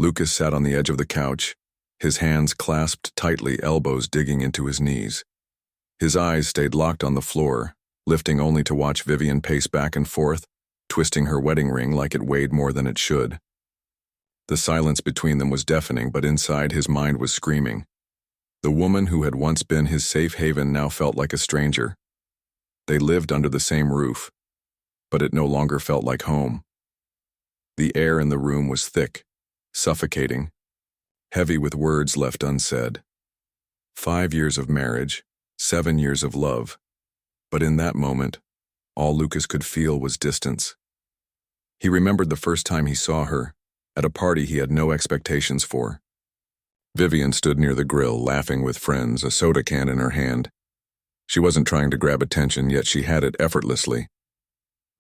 Lucas sat on the edge of the couch, his hands clasped tightly, elbows digging into his knees. His eyes stayed locked on the floor, lifting only to watch Vivian pace back and forth, twisting her wedding ring like it weighed more than it should. The silence between them was deafening, but inside his mind was screaming. The woman who had once been his safe haven now felt like a stranger. They lived under the same roof, but it no longer felt like home. The air in the room was thick, suffocating, heavy with words left unsaid. 5 years of marriage, 7 years of love, but in that moment, all Lucas could feel was distance. He remembered the first time he saw her, at a party he had no expectations for. Vivian stood near the grill, laughing with friends, a soda can in her hand. She wasn't trying to grab attention, yet she had it effortlessly.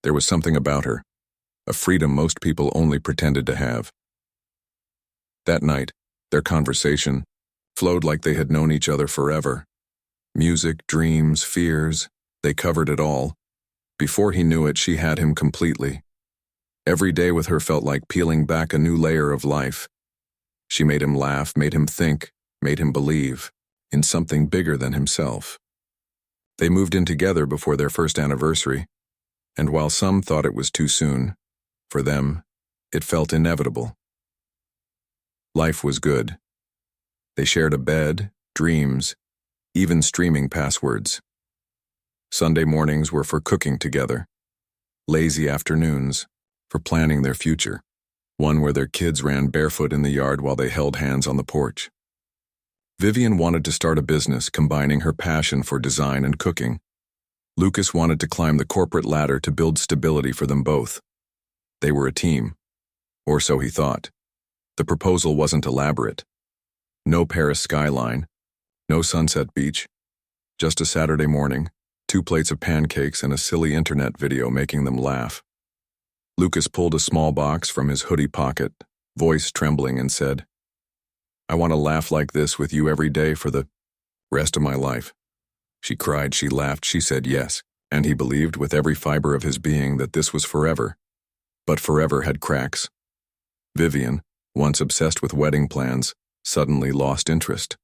There was something about her, a freedom most people only pretended to have. That night, their conversation flowed like they had known each other forever. Music, dreams, fears, they covered it all. Before he knew it, she had him completely. Every day with her felt like peeling back a new layer of life. She made him laugh, made him think, made him believe in something bigger than himself. They moved in together before their first anniversary, and while some thought it was too soon, for them, it felt inevitable. Life was good. They shared a bed, dreams, even streaming passwords. Sunday mornings were for cooking together. Lazy afternoons for planning their future, one where their kids ran barefoot in the yard while they held hands on the porch. Vivian wanted to start a business combining her passion for design and cooking. Lucas wanted to climb the corporate ladder to build stability for them both. They were a team, or so he thought. The proposal wasn't elaborate. No Paris skyline, no sunset beach, just a Saturday morning, 2 plates of pancakes and a silly internet video making them laugh. Lucas pulled a small box from his hoodie pocket, voice trembling, and said, "I want to laugh like this with you every day for the rest of my life." She cried, she laughed, she said yes, and he believed with every fiber of his being that this was forever. But forever had cracks. Vivian, once obsessed with wedding plans, suddenly lost interest.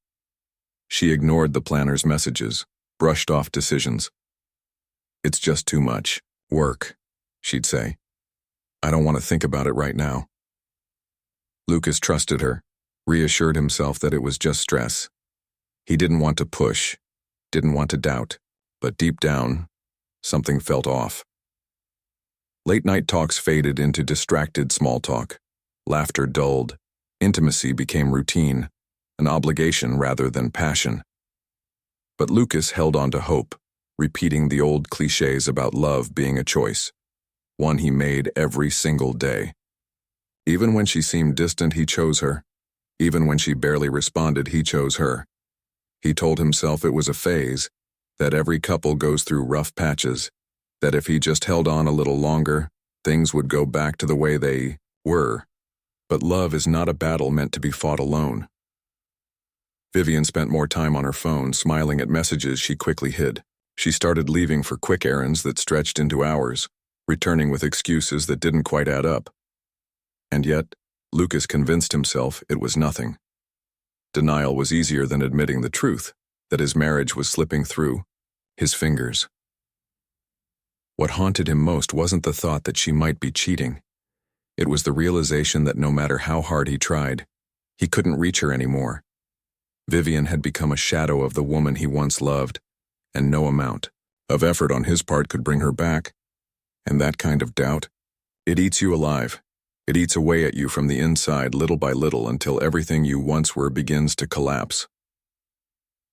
She ignored the planner's messages, brushed off decisions. "It's just too much work," she'd say. "I don't want to think about it right now." Lucas trusted her, reassured himself that it was just stress. He didn't want to push, didn't want to doubt, but deep down, something felt off. Late-night talks faded into distracted small talk. Laughter dulled. Intimacy became routine, an obligation rather than passion. But Lucas held on to hope, repeating the old cliches about love being a choice, one he made every single day. Even when she seemed distant, he chose her. Even when she barely responded, he chose her. He told himself it was a phase, that every couple goes through rough patches, that if he just held on a little longer, things would go back to the way they were. But love is not a battle meant to be fought alone. Vivian spent more time on her phone, smiling at messages she quickly hid. She started leaving for quick errands that stretched into hours, returning with excuses that didn't quite add up. And yet, Lucas convinced himself it was nothing. Denial was easier than admitting the truth, that his marriage was slipping through his fingers. What haunted him most wasn't the thought that she might be cheating. It was the realization that no matter how hard he tried, he couldn't reach her anymore. Vivian had become a shadow of the woman he once loved, and no amount of effort on his part could bring her back. And that kind of doubt, it eats you alive. It eats away at you from the inside little by little until everything you once were begins to collapse.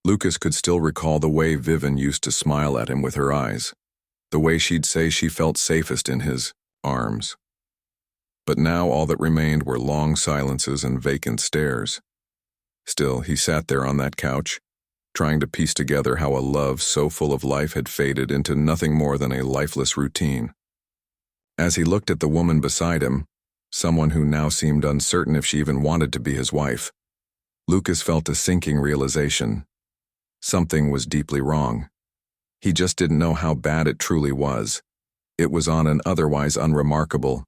Lucas could still recall the way Vivian used to smile at him with her eyes, the way she'd say she felt safest in his arms. But now all that remained were long silences and vacant stares. Still, he sat there on that couch, trying to piece together how a love so full of life had faded into nothing more than a lifeless routine. As he looked at the woman beside him, someone who now seemed uncertain if she even wanted to be his wife, Lucas felt a sinking realization. Something was deeply wrong. He just didn't know how bad it truly was. It was on an otherwise unremarkable,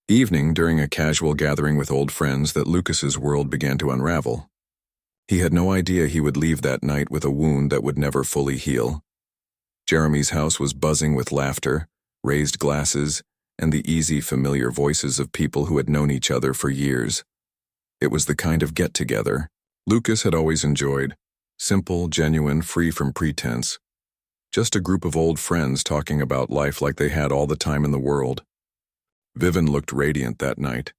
Evening during a casual gathering with old friends that Lucas's world began to unravel. He had no idea he would leave that night with a wound that would never fully heal. Jeremy's house was buzzing with laughter, raised glasses, and the easy, familiar voices of people who had known each other for years. It was the kind of get-together Lucas had always enjoyed, simple, genuine, free from pretense. Just a group of old friends talking about life like they had all the time in the world. Vivian looked radiant that night.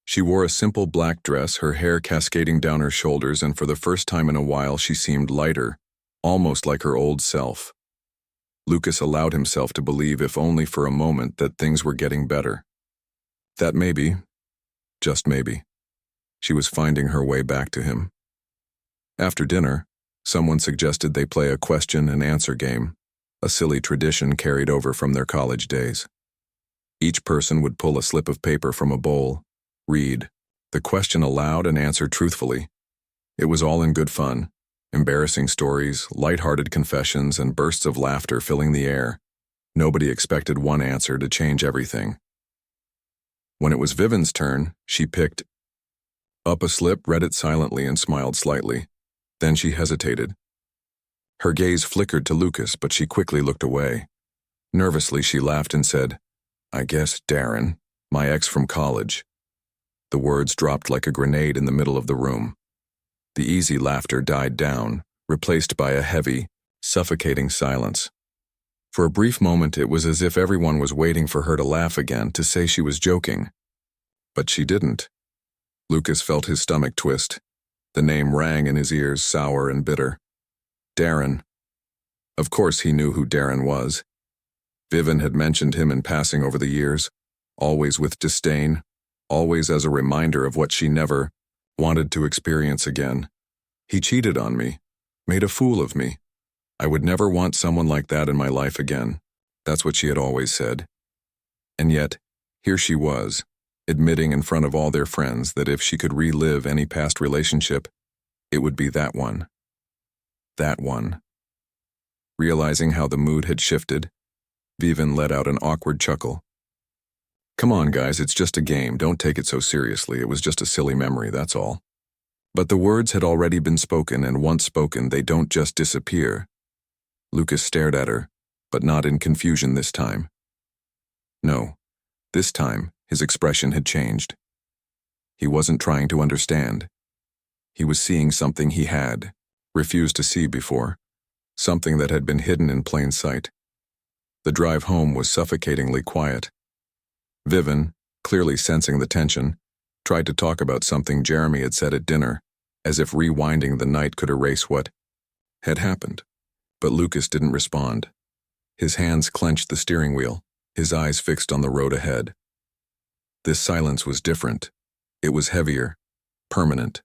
She wore a simple black dress, her hair cascading down her shoulders, and for the first time in a while she seemed lighter, almost like her old self. Lucas allowed himself to believe, if only for a moment, that things were getting better. That maybe, just maybe, she was finding her way back to him. After dinner, someone suggested they play a question-and-answer game, a silly tradition carried over from their college days. Each person would pull a slip of paper from a bowl, read the question aloud, and answer truthfully. It was all in good fun. Embarrassing stories, light-hearted confessions, and bursts of laughter filling the air. Nobody expected one answer to change everything. When it was Vivian's turn, she picked up a slip, read it silently, and smiled slightly. Then she hesitated. Her gaze flickered to Lucas, but she quickly looked away. Nervously, she laughed and said, "I guess Darren, my ex from college." The words dropped like a grenade in the middle of the room. The easy laughter died down, replaced by a heavy, suffocating silence. For a brief moment, it was as if everyone was waiting for her to laugh again, to say she was joking. But she didn't. Lucas felt his stomach twist. The name rang in his ears, sour and bitter. Darren. Of course he knew who Darren was. Vivian had mentioned him in passing over the years, always with disdain, always as a reminder of what she never wanted to experience again. He cheated on me, made a fool of me. I would never want someone like that in my life again. That's what she had always said. And yet, here she was, admitting in front of all their friends that if she could relive any past relationship, it would be that one. That one. Realizing how the mood had shifted, Vivian let out an awkward chuckle. "Come on, guys, it's just a game. Don't take it so seriously. It was just a silly memory, that's all." But the words had already been spoken, and once spoken, they don't just disappear. Lucas stared at her, but not in confusion this time. No, this time, his expression had changed. He wasn't trying to understand. He was seeing something he had refused to see before, something that had been hidden in plain sight. The drive home was suffocatingly quiet. Vivian, clearly sensing the tension, tried to talk about something Jeremy had said at dinner, as if rewinding the night could erase what had happened. But Lucas didn't respond. His hands clenched the steering wheel, his eyes fixed on the road ahead. This silence was different. It was heavier, permanent.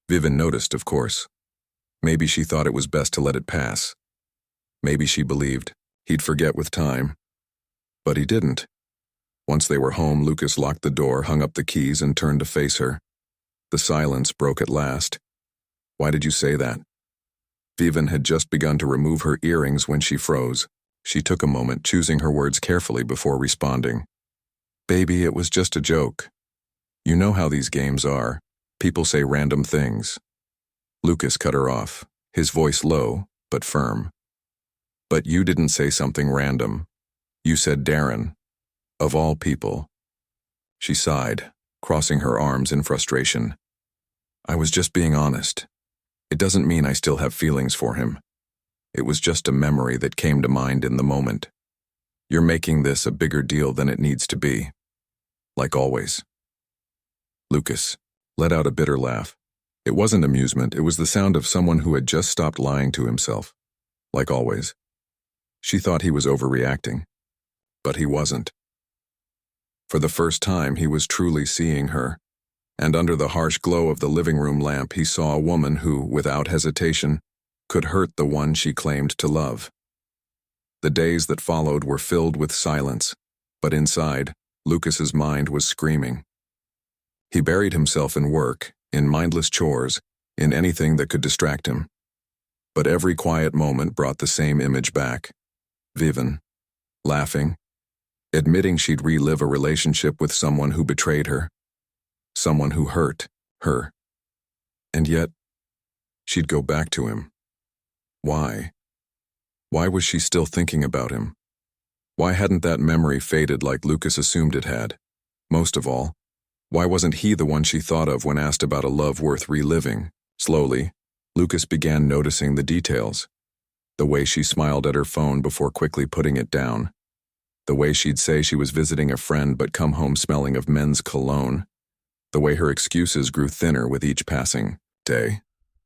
Vivian noticed, of course. Maybe she thought it was best to let it pass. Maybe she believed he'd forget with time. But he didn't. Once they were home, Lucas locked the door, hung up the keys, and turned to face her. The silence broke at last. "Why did you say that?" Vivian had just begun to remove her earrings when she froze. She took a moment, choosing her words carefully before responding. "Baby, it was just a joke. You know how these games are. People say random things." Lucas cut her off, his voice low, but firm. "But you didn't say something random. You said Darren. Of all people." She sighed, crossing her arms in frustration. "I was just being honest. It doesn't mean I still have feelings for him. It was just a memory that came to mind in the moment. You're making this a bigger deal than it needs to be. Like always." Lucas let out a bitter laugh. It wasn't amusement, it was the sound of someone who had just stopped lying to himself. Like always. She thought he was overreacting. But he wasn't. For the first time, he was truly seeing her, and under the harsh glow of the living room lamp, he saw a woman who, without hesitation, could hurt the one she claimed to love. The days that followed were filled with silence, but inside, Lucas's mind was screaming. He buried himself in work, in mindless chores, in anything that could distract him. But every quiet moment brought the same image back. Vivian, laughing, admitting she'd relive a relationship with someone who betrayed her, someone who hurt her. And yet, she'd go back to him. Why? Why was she still thinking about him? Why hadn't that memory faded like Lucas assumed it had? Most of all, why wasn't he the one she thought of when asked about a love worth reliving? Slowly, Lucas began noticing the details. The way she smiled at her phone before quickly putting it down. The way she'd say she was visiting a friend but come home smelling of men's cologne. The way her excuses grew thinner with each passing day.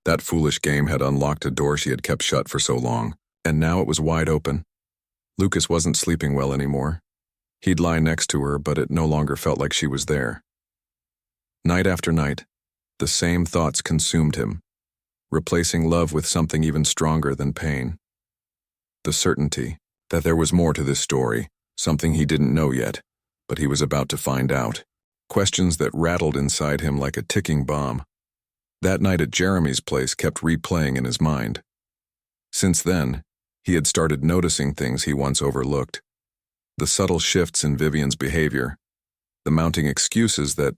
That foolish game had unlocked a door she had kept shut for so long, and now it was wide open. Lucas wasn't sleeping well anymore. He'd lie next to her, but it no longer felt like she was there. Night after night, the same thoughts consumed him, replacing love with something even stronger than pain. The certainty that there was more to this story, something he didn't know yet, but he was about to find out. Questions that rattled inside him like a ticking bomb. That night at Jeremy's place kept replaying in his mind. Since then, he had started noticing things he once overlooked. The subtle shifts in Vivian's behavior, the mounting excuses that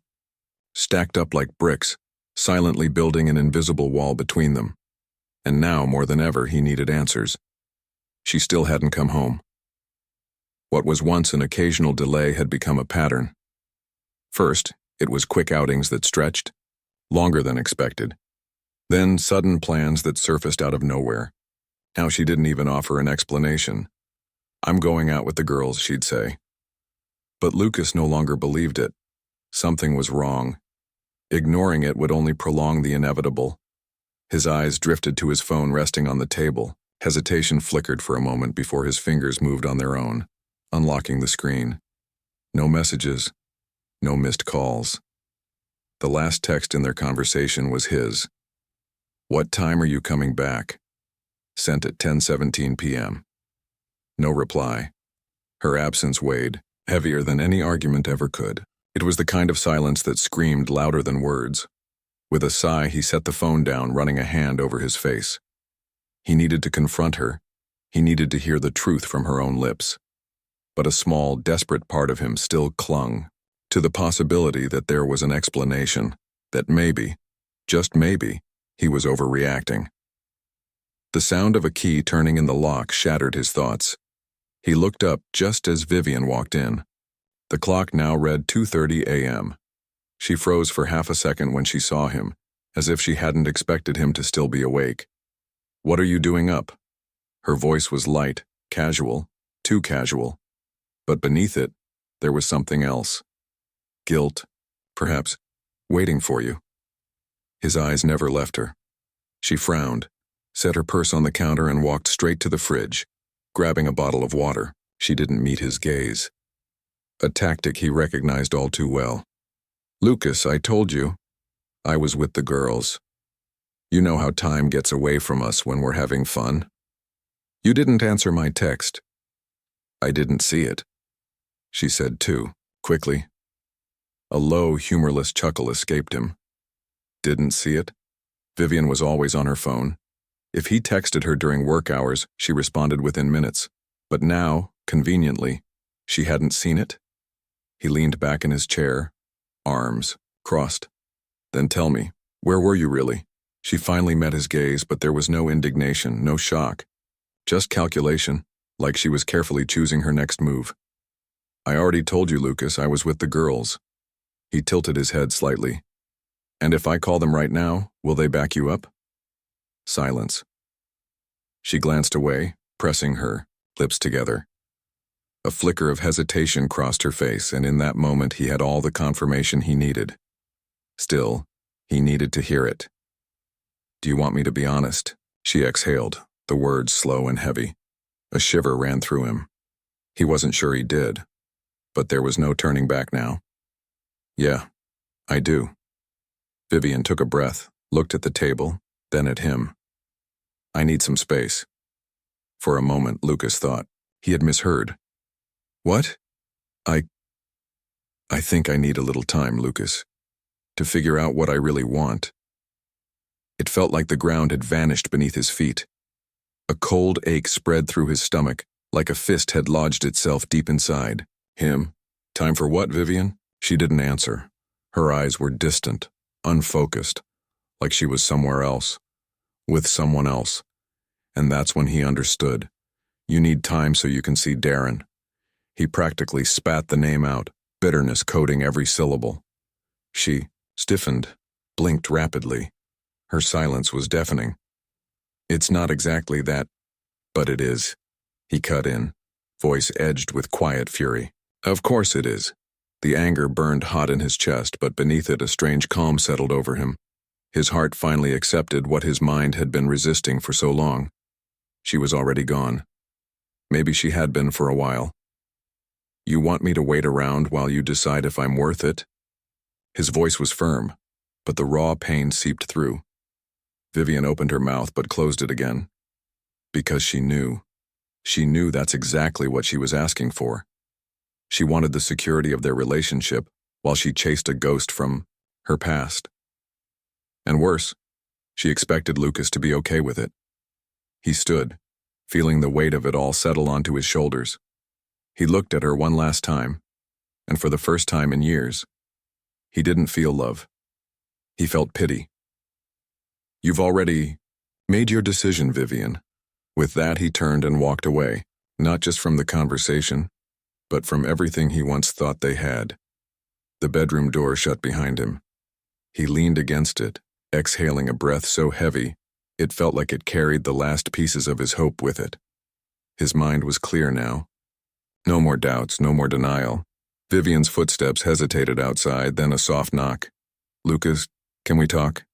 stacked up like bricks, silently building an invisible wall between them. And now, more than ever, he needed answers. She still hadn't come home. What was once an occasional delay had become a pattern. First, it was quick outings that stretched, longer than expected. Then sudden plans that surfaced out of nowhere. Now she didn't even offer an explanation. "I'm going out with the girls," she'd say. But Lucas no longer believed it. Something was wrong. Ignoring it would only prolong the inevitable. His eyes drifted to his phone resting on the table. Hesitation flickered for a moment before his fingers moved on their own, unlocking the screen. No messages, no missed calls. The last text in their conversation was his. "What time are you coming back?" Sent at 10:17 p.m. No reply. Her absence weighed, heavier than any argument ever could. It was the kind of silence that screamed louder than words. With a sigh, he set the phone down, running a hand over his face. He needed to confront her. He needed to hear the truth from her own lips. But a small, desperate part of him still clung to the possibility that there was an explanation, that maybe, just maybe, he was overreacting. The sound of a key turning in the lock shattered his thoughts. He looked up just as Vivian walked in. The clock now read 2:30 a.m. She froze for half a second when she saw him, as if she hadn't expected him to still be awake. "What are you doing up?" Her voice was light, casual, too casual. But beneath it, there was something else. Guilt, perhaps, waiting for you. His eyes never left her. She frowned, set her purse on the counter and walked straight to the fridge, grabbing a bottle of water. She didn't meet his gaze. A tactic he recognized all too well. "Lucas, I told you. I was with the girls. You know how time gets away from us when we're having fun. You didn't answer my text." "I didn't see it," she said too, quickly. A low, humorless chuckle escaped him. Didn't see it? Vivian was always on her phone. If he texted her during work hours, she responded within minutes. But now, conveniently, she hadn't seen it? He leaned back in his chair, arms crossed. "Then tell me, where were you really?" She finally met his gaze, but there was no indignation, no shock. Just calculation, like she was carefully choosing her next move. "I already told you, Lucas, I was with the girls." He tilted his head slightly. "And if I call them right now, will they back you up?" Silence. She glanced away, pressing her lips together. A flicker of hesitation crossed her face, and in that moment he had all the confirmation he needed. Still, he needed to hear it. "Do you want me to be honest?" She exhaled, the words slow and heavy. A shiver ran through him. He wasn't sure he did, but there was no turning back now. "Yeah, I do." Vivian took a breath, looked at the table, then at him. "I need some space." For a moment, Lucas thought he had misheard. "What?" I think I need a little time, Lucas, to figure out what I really want." It felt like the ground had vanished beneath his feet. A cold ache spread through his stomach, like a fist had lodged itself deep inside. Him? Time for what, Vivian? She didn't answer. Her eyes were distant, unfocused, like she was somewhere else, with someone else. And that's when he understood. You need time so you can see Darren. He practically spat the name out, bitterness coating every syllable. She stiffened, blinked rapidly. Her silence was deafening. It's not exactly that, but it is. He cut in, voice edged with quiet fury. Of course it is. The anger burned hot in his chest, but beneath it a strange calm settled over him. His heart finally accepted what his mind had been resisting for so long. She was already gone. Maybe she had been for a while. You want me to wait around while you decide if I'm worth it? His voice was firm, but the raw pain seeped through. Vivian opened her mouth but closed it again. Because she knew. She knew that's exactly what she was asking for. She wanted the security of their relationship while she chased a ghost from her past. And worse, she expected Lucas to be okay with it. He stood, feeling the weight of it all settle onto his shoulders. He looked at her one last time, and for the first time in years, he didn't feel love. He felt pity. You've already made your decision, Vivian. With that, he turned and walked away, not just from the conversation, but from everything he once thought they had. The bedroom door shut behind him. He leaned against it, exhaling a breath so heavy, it felt like it carried the last pieces of his hope with it. His mind was clear now. No more doubts, no more denial. Vivian's footsteps hesitated outside, then a soft knock. Lucas, can we talk?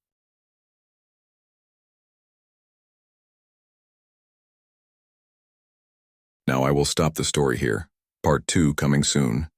Now I will stop the story here. Part 2 coming soon.